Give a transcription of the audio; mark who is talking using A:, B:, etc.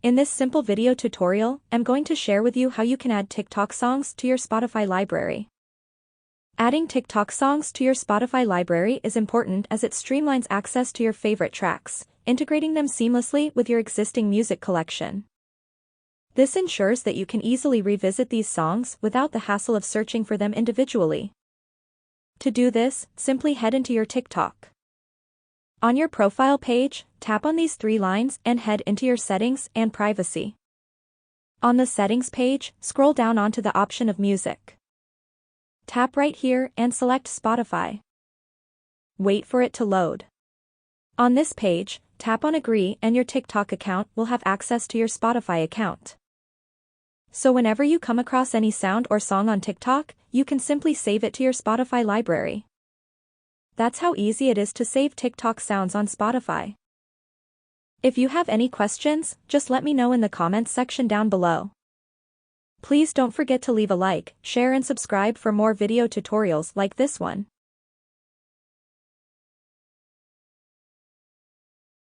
A: In this simple video tutorial, I'm going to share with you how you can add TikTok songs to your Spotify library. Adding TikTok songs to your Spotify library is important as it streamlines access to your favorite tracks, integrating them seamlessly with your existing music collection. This ensures that you can easily revisit these songs without the hassle of searching for them individually. To do this, simply head into your TikTok. On your profile page, tap on these three lines and head into your settings and privacy. On the settings page, scroll down onto the option of music. Tap right here and select Spotify. Wait for it to load. On this page, tap on Agree and your TikTok account will have access to your Spotify account. So whenever you come across any sound or song on TikTok, you can simply save it to your Spotify library. That's how easy it is to save TikTok sounds on Spotify. If you have any questions, just let me know in the comments section down below. Please don't forget to leave a like, share and subscribe for more video tutorials like this one.